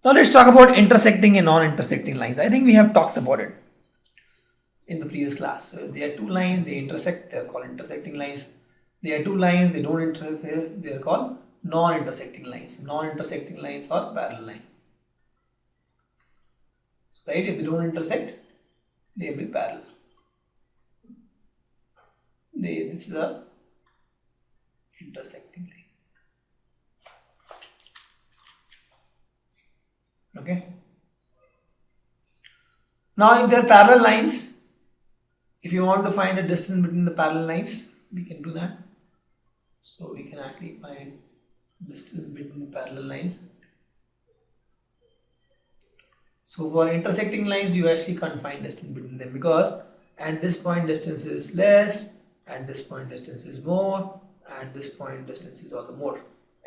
Now let's talk about intersecting and non-intersecting lines. I think we have talked about it in the previous class. So there are two lines, they intersect, they are called intersecting lines. There are two lines, they don't intersect, they are called non-intersecting lines. Non-intersecting lines are parallel lines. Right? If they don't intersect, they will be parallel. This is a intersecting line. Okay. Now, if they are parallel lines, if you want to find the distance between the parallel lines, we can do that. So we can actually find distance between the parallel lines. So for intersecting lines, you actually can't find distance between them, because at this point distance is less, at this point distance is more, at this point distance is all the more.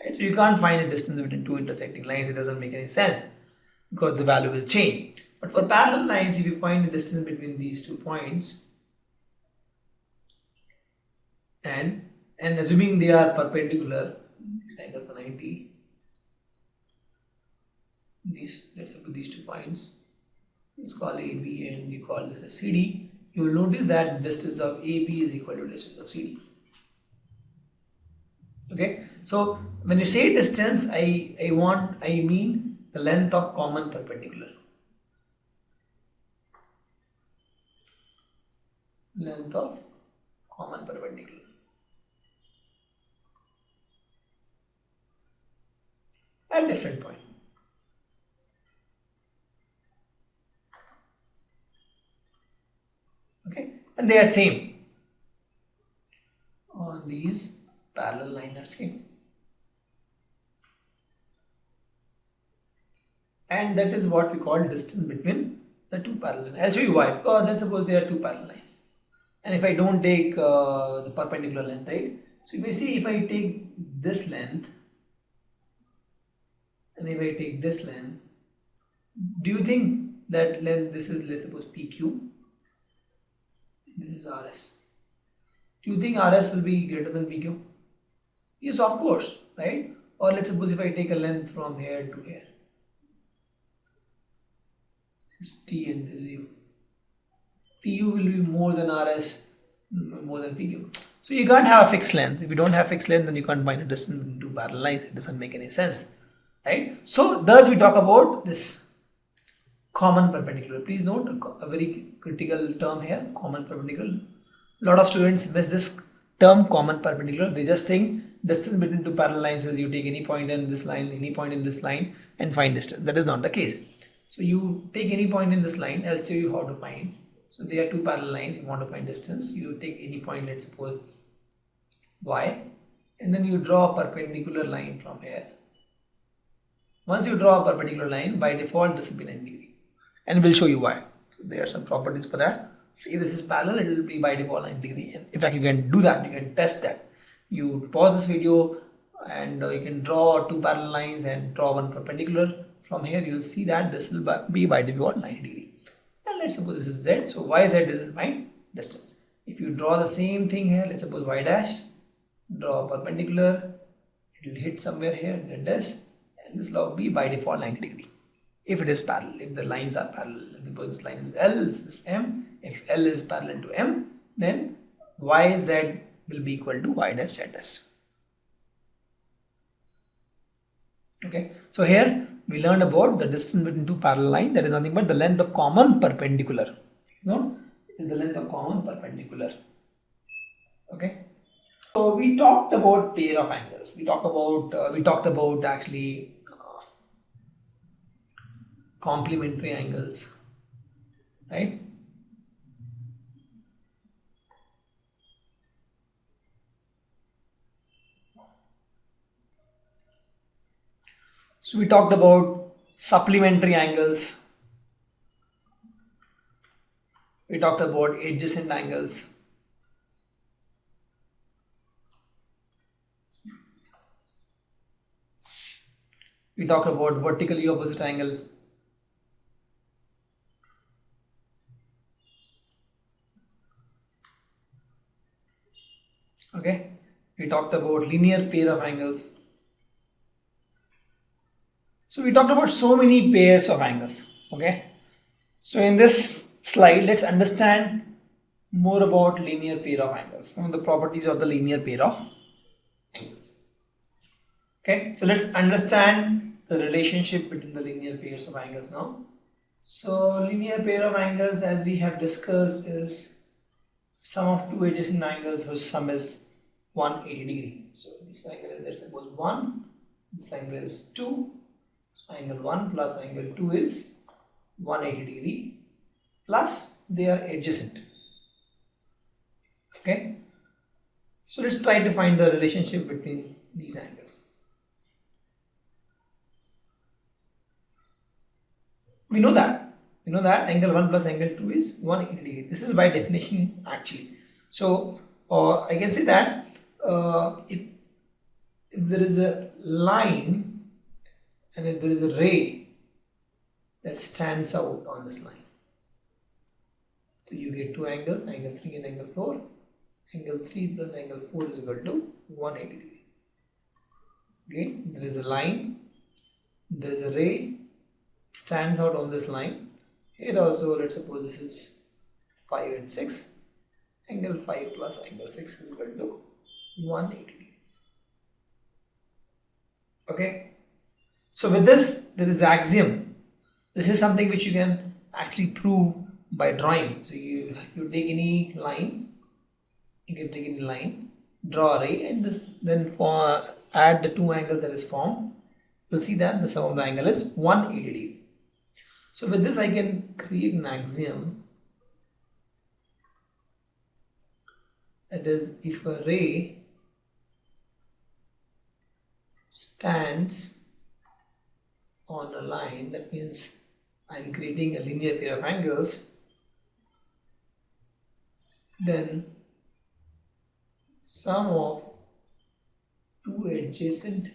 Right? So you can't find a distance between two intersecting lines. It doesn't make any sense because the value will change. But for parallel lines, if you find a distance between these 2 points, and assuming they are perpendicular, these angles are 90. Let's suppose these 2 points, it's called AB and you call this as CD. You will notice that distance of AB is equal to distance of CD. Okay, so when you say distance, I mean the length of common perpendicular. Length of common perpendicular. At different point. Okay, and they are same on these parallel lines are same, and that is what we call distance between the two parallel lines. I'll show you why. Because let's suppose there are two parallel lines, and if I don't take the perpendicular length, right? So if I see, if I take this length and if I take this length, do you think that length, this is, let's suppose PQ, this is RS. Do you think RS will be greater than PQ? Yes, of course, right? Or let's suppose if I take a length from here to here, it's T and this is U. TU will be more than RS, more than PQ. So you can't have a fixed length. If you don't have fixed length, then you can't find a distance between two parallel lines. It doesn't make any sense, right? So thus we talk about this common perpendicular. Please note a very critical term here, common perpendicular. A lot of students miss this term, common perpendicular. They just think distance between two parallel lines is you take any point in this line, any point in this line, and find distance. That is not the case. So you take any point in this line. I'll show you how to find. So there are two parallel lines. You want to find distance. You take any point, let's suppose y, and then you draw a perpendicular line from here. Once you draw a perpendicular line, by default this will be 90 degree, and we'll show you why. So there are some properties for that. So if this is parallel, it will be by default 90 degree. And in fact, you can do that. You can test that. You pause this video and you can draw two parallel lines and draw one perpendicular. From here, you will see that this will be by default 90 degree. And let's suppose this is z. So yz is my distance. If you draw the same thing here, let's suppose y dash, draw a perpendicular, it will hit somewhere here, z dash, and this will be by default 90 degree. If it is parallel, if the lines are parallel, suppose this line is L, this is M. If L is parallel to M, then yz will be equal to y dash z dash. Okay, so here we learned about the distance between two parallel lines. That is nothing but the length of common perpendicular. No, is the length of common perpendicular. Okay. So we talked about pair of angles. We talked about actually complementary angles, right? So we talked about supplementary angles. We talked about adjacent angles. We talked about vertically opposite angle. Okay. We talked about linear pair of angles. So we talked about so many pairs of angles. Okay. So in this slide, let's understand more about linear pair of angles. Some of the properties of the linear pair of angles. Okay. So let's understand the relationship between the linear pairs of angles now. So linear pair of angles, as we have discussed, is sum of two adjacent angles whose sum is 180 degree. So this angle is, let's suppose, 1, this angle is 2. So angle 1 plus angle 2 is 180 degree, plus they are adjacent. Okay. So let's try to find the relationship between these angles. We know that angle 1 plus angle 2 is 180 degree. This is by definition actually. So I can say that if there is a line and if there is a ray that stands out on this line, so you get two angles, angle 3 and angle 4. Angle 3 plus angle 4 is equal to 180 degree. Okay, there is a line, there is a ray, stands out on this line. Here also, let's suppose this is 5 and 6. Angle 5 plus angle 6 is equal to 180 degree. Okay. So with this, there is axiom. This is something which you can actually prove by drawing. So you take any line, you can take any line, draw a ray, and then add the two angles that is formed. You'll see that the sum of the angle is 180 degree. So with this, I can create an axiom, that is, if a ray stands on a line, that means I'm creating a linear pair of angles, then sum of two adjacent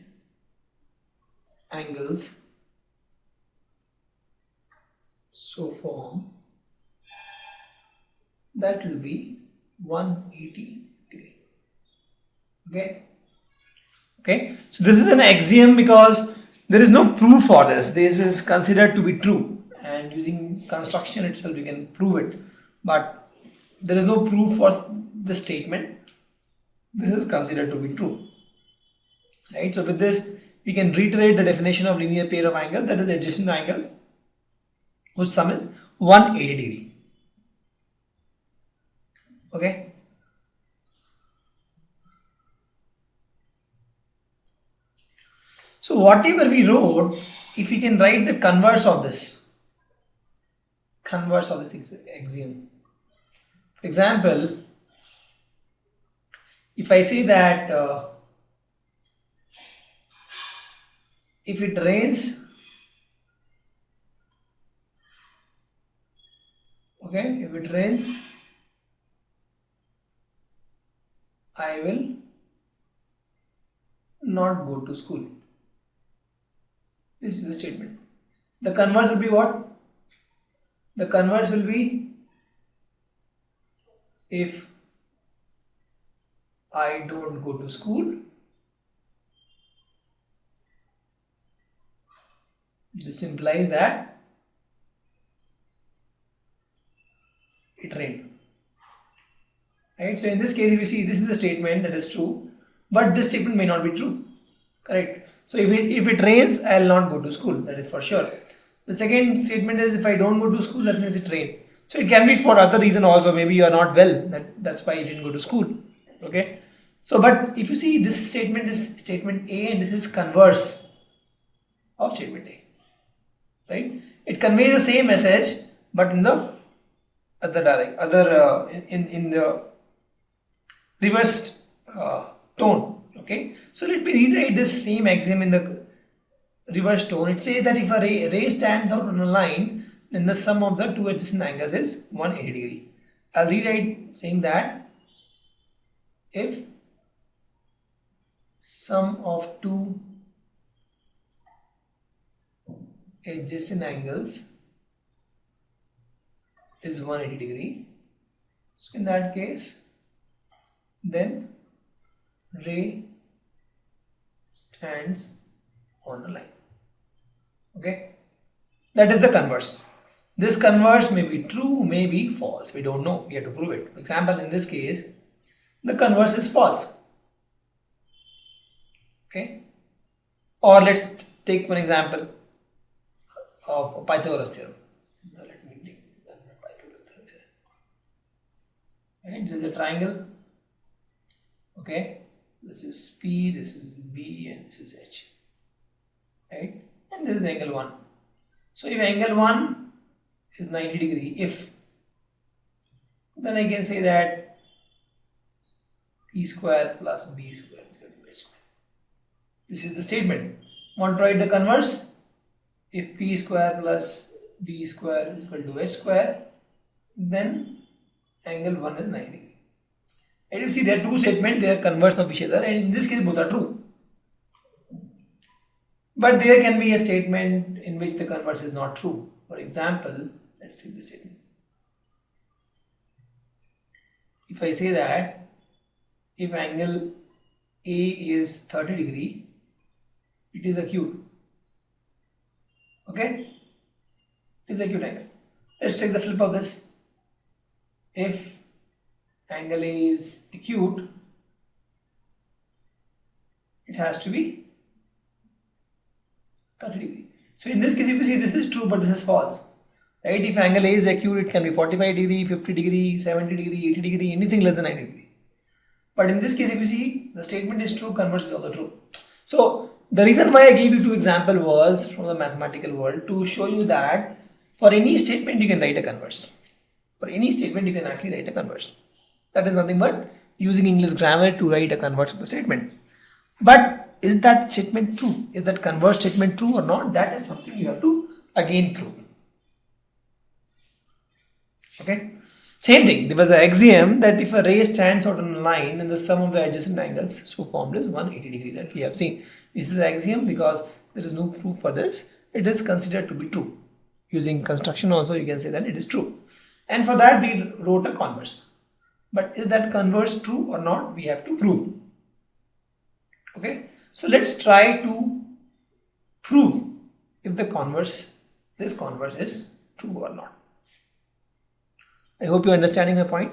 angles so form, that will be 180 degree. Okay, so this is an axiom because there is no proof for this. This is considered to be true, and using construction itself we can prove it, but there is no proof for this statement. This is considered to be true, right? So with this, we can reiterate the definition of linear pair of angles, that is adjacent angles whose sum is 180 degree. Okay. So whatever we wrote, if we can write the converse of this axiom. For example, if I say that if it rains, okay, if it rains, I will not go to school. This is the statement. The converse will be what? The converse will be if I don't go to school, this implies that it rained. Right? So in this case, if you see, this is the statement that is true, but this statement may not be true. Correct? So if it rains, I will not go to school. That is for sure. The second statement is if I don't go to school, that means it rained. So it can be for other reason also. Maybe you are not well. That's why you didn't go to school. Okay. So, but if you see, this statement is statement A, and this is converse of statement A. Right? It conveys the same message, but in the in the reversed tone. Okay, so let me rewrite this same axiom in the reverse tone. It says that if a ray stands out on a line, then the sum of the two adjacent angles is 180 degree. I'll rewrite saying that if sum of two adjacent angles is 180 degree, so in that case, then ray stands on a line. Okay, that is the converse. This converse may be true, may be false. We don't know. We have to prove it. For example, in this case, the converse is false. Okay, or let's take one example of Pythagoras theorem. Now let me take Pythagoras theorem. Right, there is a triangle. Okay, this is P, this is B, and this is H. Right, and this is angle 1. So if angle 1 is 90 degree, if, then I can say that P square plus B square is equal to H square. This is the statement. Want to write the converse? If P square plus B square is equal to H square, then angle 1 is 90 degree. And you see there are two statements, they are converse of each other, and in this case both are true. But there can be a statement in which the converse is not true. For example, let's take this statement. If I say that if angle A is 30 degree, it is acute. Okay? It is acute angle. Let's take the flip of this. If angle A is acute, it has to be 30 degree. So in this case, you can see this is true, but this is false. Right? If angle A is acute, it can be 45 degree, 50 degree, 70 degree, 80 degree, anything less than 90 degree. But in this case, if you see, the statement is true, converse is also true. So the reason why I gave you two examples was from the mathematical world to show you that for any statement you can write a converse. For any statement you can actually write a converse. That is nothing but using English grammar to write a converse of the statement. But is that statement true? Is that converse statement true or not? That is something you have to again prove. Okay. Same thing. There was an axiom that if a ray stands out on a line, then the sum of the adjacent angles so formed is 180 degree, that we have seen. This is axiom because there is no proof for this. It is considered to be true. Using construction also you can say that it is true. And for that we wrote a converse. But is that converse true or not? We have to prove. Okay. So let's try to prove if the converse, this converse is true or not. I hope you're understanding my point.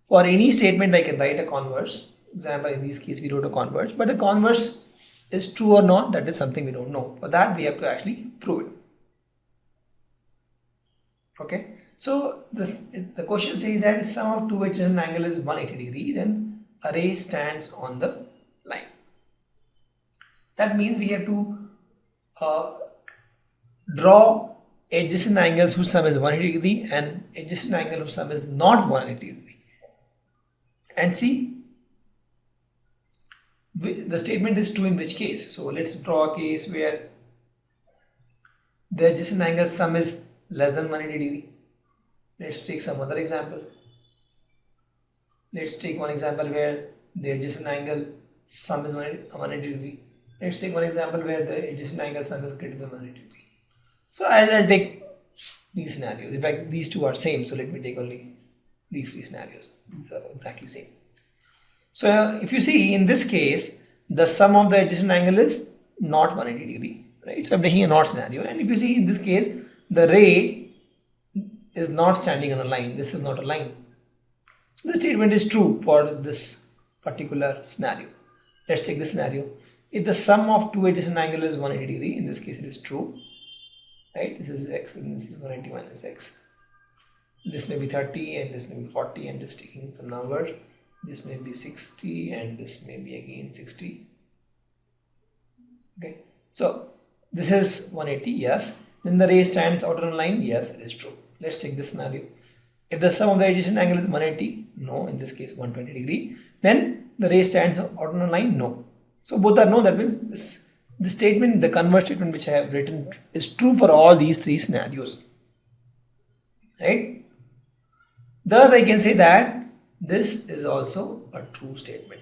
For any statement I can write a converse. Example, in this case we wrote a converse, but the converse is true or not, that is something we don't know. For that we have to actually prove it. Okay. So the question says that if sum of two adjacent angle is 180 degree, then a ray stands on the line. That means we have to draw adjacent angles whose sum is 180 degree and adjacent angle whose sum is not 180 degree. And see, the statement is true in which case. So let's draw a case where the adjacent angle sum is less than 180 degree. Let's take some other example. Let's take one example where the adjacent angle sum is 180 degree. Let's take one example where the adjacent angle sum is greater than 180 degree. So I'll take these scenarios. In fact, these two are same. So let me take only these three scenarios. These are exactly same. So if you see in this case, the sum of the adjacent angle is not 180 degree, right? So I'm taking a not scenario. And if you see in this case, the ray is not standing on a line. This is not a line. So the statement is true for this particular scenario. Let's take this scenario. If the sum of two adjacent angles is 180 degree, in this case it is true. Right? This is x and this is 180 minus x. This may be 30 and this may be 40. I'm just taking some number. This may be 60 and this may be again 60. Okay. So this is 180, yes. Then the ray stands out on a line, yes, it is true. Let's take this scenario. If the sum of the adjacent angle is 180, no, in this case 120 degree, then the ray stands out on a line, no. So both are no, that means this statement, the converse statement which I have written is true for all these three scenarios. Right? Thus I can say that this is also a true statement.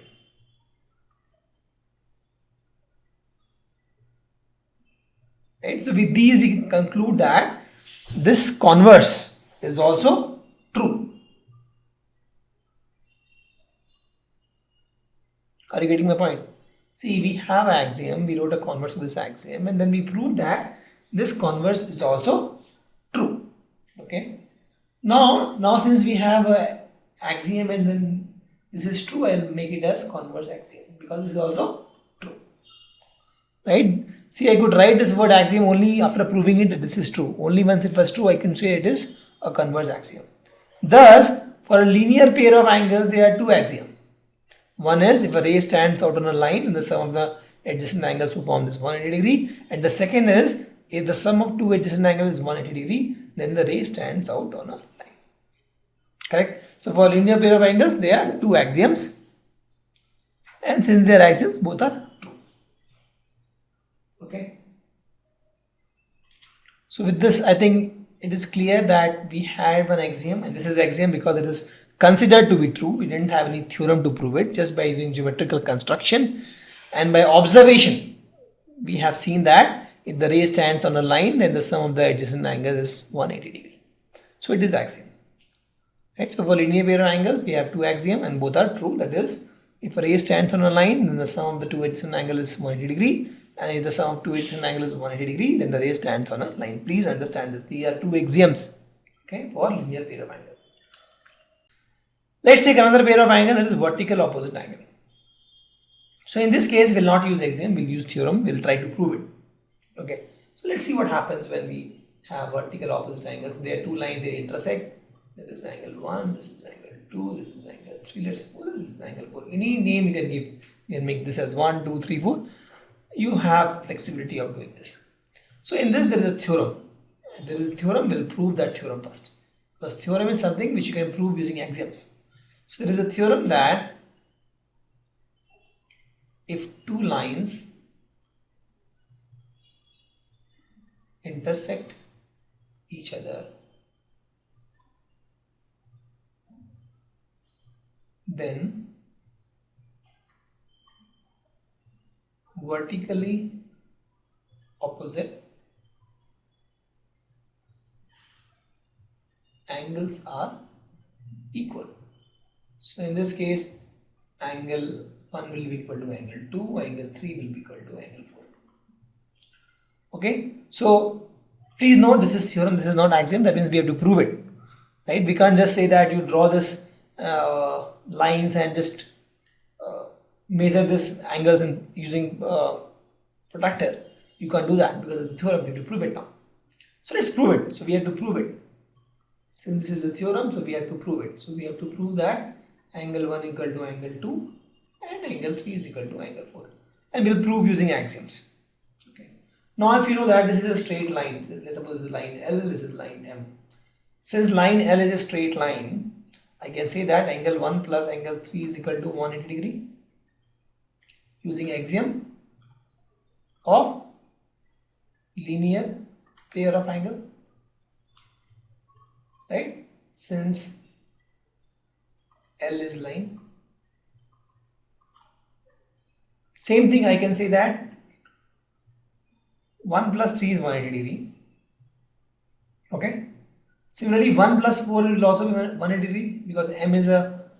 Right? So with these we can conclude that this converse is also true. Are you getting my point? See, we have axiom, we wrote a converse of this axiom, and then we proved that this converse is also true. Okay. Now since we have a axiom and then this is true, I'll make it as converse axiom because this is also true. Right? See, I could write this word axiom only after proving it that this is true. Only once it was true, I can say it is a converse axiom. Thus, for a linear pair of angles, there are two axioms. One is if a ray stands out on a line and the sum of the adjacent angles who form this 180 degree. And the second is if the sum of two adjacent angles is 180 degree, then the ray stands out on a line. Correct? So for a linear pair of angles, there are two axioms. And since they are axioms, both are true. Okay. So with this, I think it is clear that we have an axiom, and this is axiom because it is considered to be true. We didn't have any theorem to prove it, just by using geometrical construction and by observation. We have seen that if the ray stands on a line, then the sum of the adjacent angles is 180 degree. So it is axiom. Right? So for linear pair of angles, we have two axioms and both are true. That is, if a ray stands on a line, then the sum of the two adjacent angles is 180 degree. And if the sum of two adjacent angles is 180 degree, then the ray stands on a line. Please understand this. These are two axioms, okay, for linear pair of angles. Let's take another pair of angles, that is vertical opposite angle. So in this case, we'll not use axiom, we'll use theorem. We'll try to prove it. Okay. So let's see what happens when we have vertical opposite angles. There are two lines, they intersect. This is angle 1, this is angle 2, this is angle 3. Let's suppose this is angle 4. Any name you can give. You can make this as 1, 2, 3, 4. You have flexibility of doing this. So in this, there is a theorem. There is a theorem, we'll prove that theorem first. Because theorem is something which you can prove using axioms. So there is a theorem that if two lines intersect each other, then vertically opposite angles are equal. So in this case, angle 1 will be equal to angle 2, angle 3 will be equal to angle 4. Okay, so please note this is theorem, this is not axiom. That means we have to prove it, right? We can't just say that you draw this lines and just measure this angles in using protractor. You can't do that because it's a theorem. You have to prove it now. So let's prove it. So we have to prove it. Since this is a theorem, so we have to prove it. So we have to prove that angle 1 equal to angle 2 and angle 3 is equal to angle 4. And we'll prove using axioms. Okay. Now if you know that this is a straight line, let's suppose this is line L, this is line M. Since line L is a straight line, I can say that angle 1 plus angle 3 is equal to 180 degree using axiom of linear pair of angle, right? Since L is line. Same thing, I can say that 1 plus 3 is 180 degree. Okay. Similarly, 1 plus 4 will also be 180 degree because M is a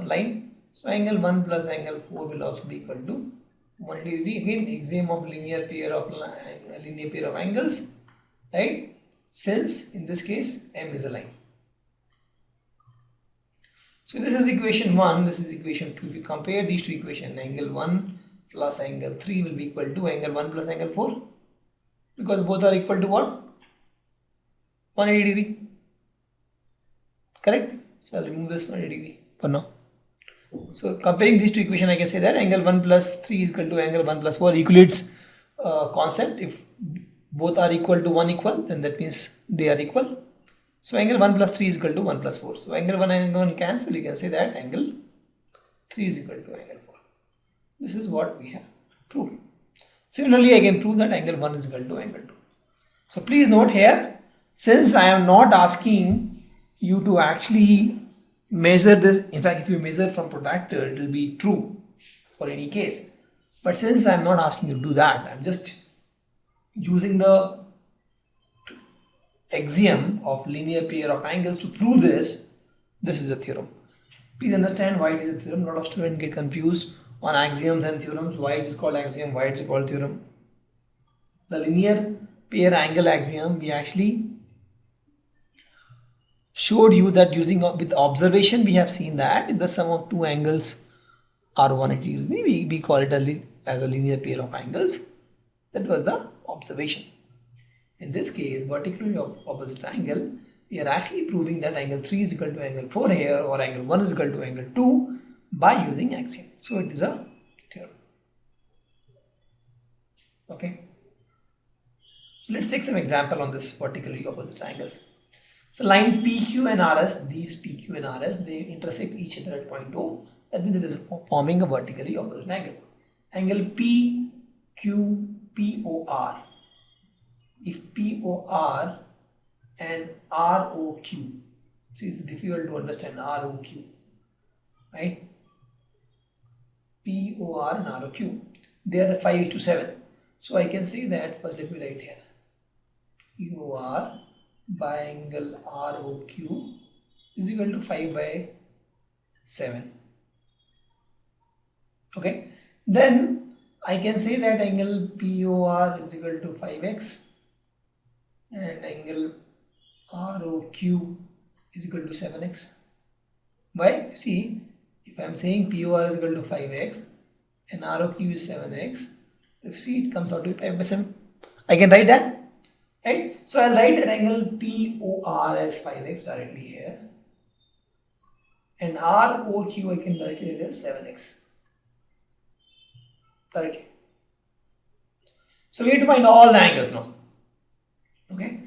line. So angle 1 plus angle 4 will also be equal to 180 degree. Again, axiom of linear pair of angles, right? Since in this case M is a line. So this is equation 1, this is equation 2. If you compare these two equations, angle 1 plus angle 3 will be equal to angle 1 plus angle 4 because both are equal to what? 180 degree. Correct? So I'll remove this 180 degree for now. So comparing these two equations, I can say that angle 1 plus 3 is equal to angle 1 plus 4 Euclid's concept. If both are equal to 1 equal, then that means they are equal. So angle 1 plus 3 is equal to 1 plus 4. So angle 1 and angle 1 cancel. You can say that angle 3 is equal to angle 4. This is what we have proved. Similarly, I can prove that angle 1 is equal to angle 2. So please note here, since I am not asking you to actually measure this, in fact if you measure from protractor it will be true for any case, but since I am not asking you to do that, I am just using the axiom of linear pair of angles to prove this. This is a theorem. Please understand why it is a theorem. A lot of students get confused on axioms and theorems, why it is called axiom, why it is called theorem. The linear pair angle axiom, we actually showed you that using with observation, we have seen that the sum of two angles are 180 degrees. We call it as a linear pair of angles. That was the observation. In this case, vertically opposite angle, we are actually proving that angle 3 is equal to angle 4 here, or angle 1 is equal to angle 2 by using axiom. So it is a theorem. Okay. So let's take some example on this vertically opposite angles. So line PQ and RS, these PQ and RS, they intersect each other at point O. That means it is forming a vertically opposite angle. Angle PQPOR. If POR and ROQ, see, it's difficult to understand ROQ, right? POR and ROQ, they are 5:7. So I can say that, first let me write here, POR by angle ROQ is equal to 5/7. Okay, then I can say that angle POR is equal to 5x and angle ROQ is equal to 7x. Why? See, if I am saying POR is equal to 5x and ROQ is 7x, if see it comes out to 5/7, I can write that, right? So I'll write that angle POR as 5x directly here, and ROQ I can directly write as 7x directly. So we have to find all the angles now. Okay.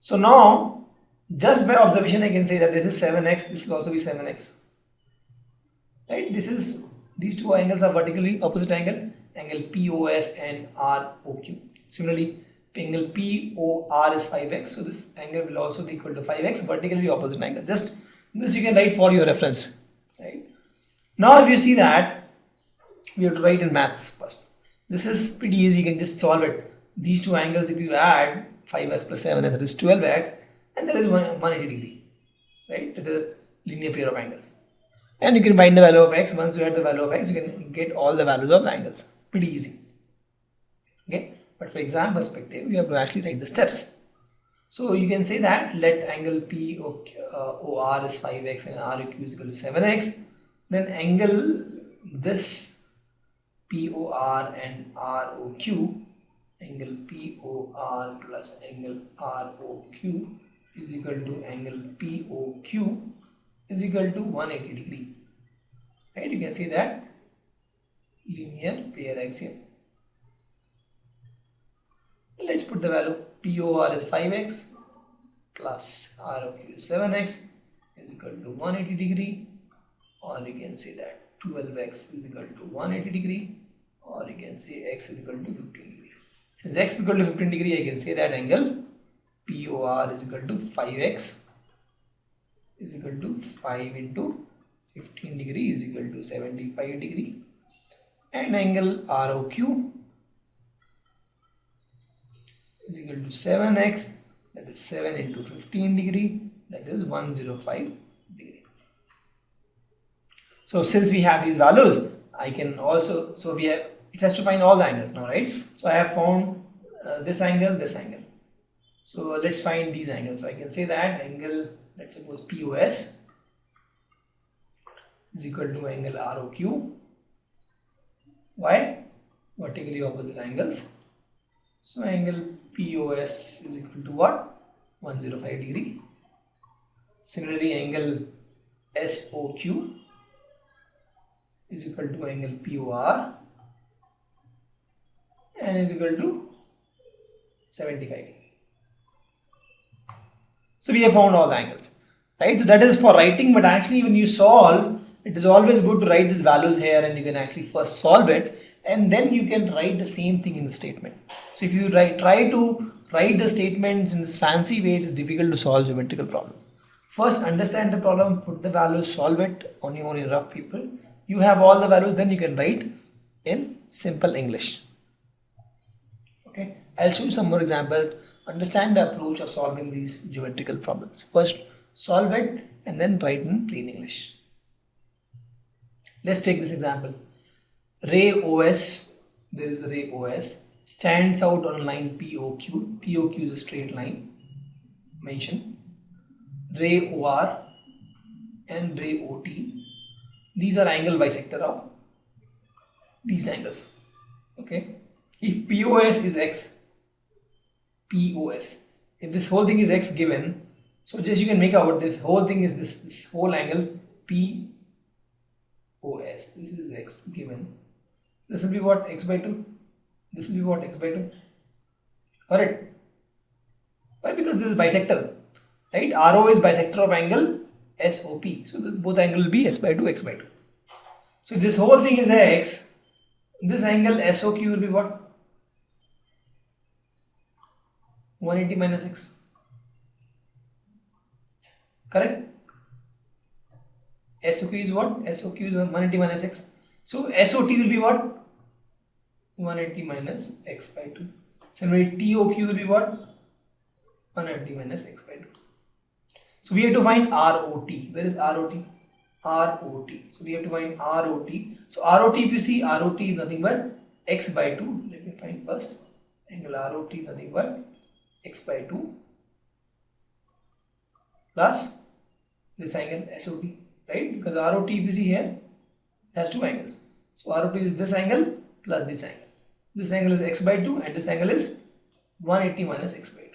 So now, just by observation, I can say that this is 7x, this will also be 7x. Right? These two angles are vertically opposite angle POS and ROQ. Similarly, angle POR is 5x, so this angle will also be equal to 5x, vertically opposite angle. Just this you can write for your reference. Right? Now, if you see that, we have to write in maths first. This is pretty easy, you can just solve it. These two angles, if you add 5x plus 7x, that is 12x, and that is 180 degree. Right? That is a linear pair of angles. And you can find the value of x. Once you add the value of x, you can get all the values of the angles. Pretty easy. Okay? But for exam perspective, you have to actually write the steps. So you can say that let angle POR is 5x and ROQ is equal to 7x. Then angle this POR and ROQ, angle POR plus angle ROQ is equal to angle POQ is equal to 180 degree. Right? You can see that linear pair axiom. Let's put the value. POR is 5x plus ROQ is 7x is equal to 180 degree, or you can say that 12x is equal to 180 degree, or you can say x is equal to 15 degree. Since x is equal to 15 degree, I can say that angle POR is equal to 5x is equal to 5 into 15 degree is equal to 75 degree, and angle ROQ is equal to 7x, that is 7 into 15 degree, that is 105 degree. So since we have these values, I can also, so we have, it has to find all the angles now, right? So I have found this angle, this angle. So let's find these angles. So I can say that angle, let's suppose POS is equal to angle ROQ. Why? Vertically opposite angles. So angle POS is equal to what? 105 degree. Similarly, angle SOQ is equal to angle POR and is equal to 75 degree. So we have found all the angles, right? So that is for writing, but actually when you solve, it is always good to write these values here, and you can actually first solve it, and then you can write the same thing in the statement. So if you try to write the statements in this fancy way, it is difficult to solve geometrical problem. First understand the problem, put the values, solve it on your own in rough people. You have all the values, then you can write in simple English. Okay, I'll show you some more examples. Understand the approach of solving these geometrical problems. First solve it and then write in plain English. Let's take this example. Ray OS there is a ray OS stands out on a line POQ. POQ is a straight line. Mention ray OR and ray OT. These are angle bisector of these angles. Okay. If POS is X, POS, if this whole thing is X given, so just you can make out this whole thing is this whole angle POS. This is X given. This will be what? X by 2. This will be what? X by 2. Correct? Why? Because this is bisector. Right? RO is bisector of angle SOP. So both angle will be S by 2, X by 2. So this whole thing is X. This angle SOQ will be what? 180 minus X. Correct? SOQ is what? SOQ is 180 minus X. So SOT will be what? 180 minus X by 2. Similarly, TOQ will be what? 180 minus X by 2. So we have to find ROT. Where is ROT? ROT. So we have to find ROT. So ROT, if you see, ROT is nothing but X by 2. Let me find first. Angle ROT is nothing but X by 2 plus this angle SOT. Right? Because ROT, if you see here, has two angles. So ROT is this angle plus this angle. This angle is X by 2 and this angle is 180 minus X by 2.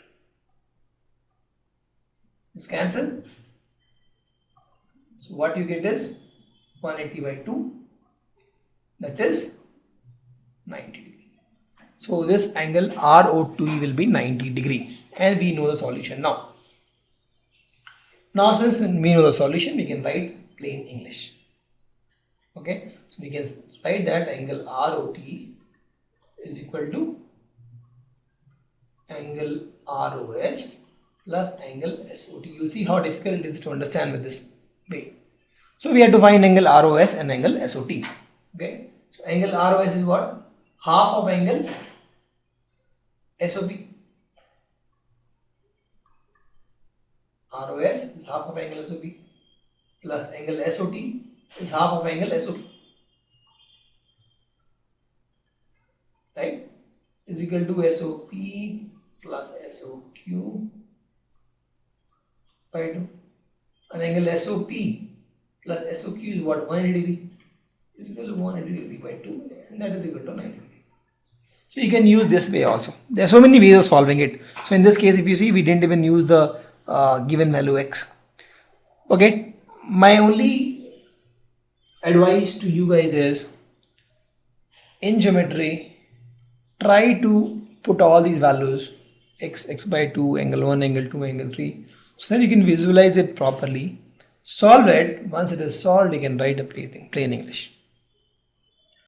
This cancel. So what you get is 180 by 2, that is 90 degree. So this angle ROT will be 90 degree and we know the solution now. Now since we know the solution, we can write plain English. Okay, so we can write that angle ROT is equal to angle ROS plus angle SOT. You will see how difficult it is to understand with this way. So we have to find angle ROS and angle SOT. Okay, so angle ROS is what? Half of angle SOP. ROS is half of angle SOP plus angle SOT is half of angle SOP. Right? Is equal to SOP plus SOQ by 2. And angle SOP plus SOQ is what? 180 degree. Is equal to 180 degree by 2 and that is equal to 90 degree. So you can use this way also. There are so many ways of solving it. So in this case, if you see, we didn't even use the given value X. Okay. My only advice to you guys is, in geometry, try to put all these values X by 2, angle 1, angle 2, angle 3, so that you can visualize it properly. Solve it. Once it is solved, you can write a plain English.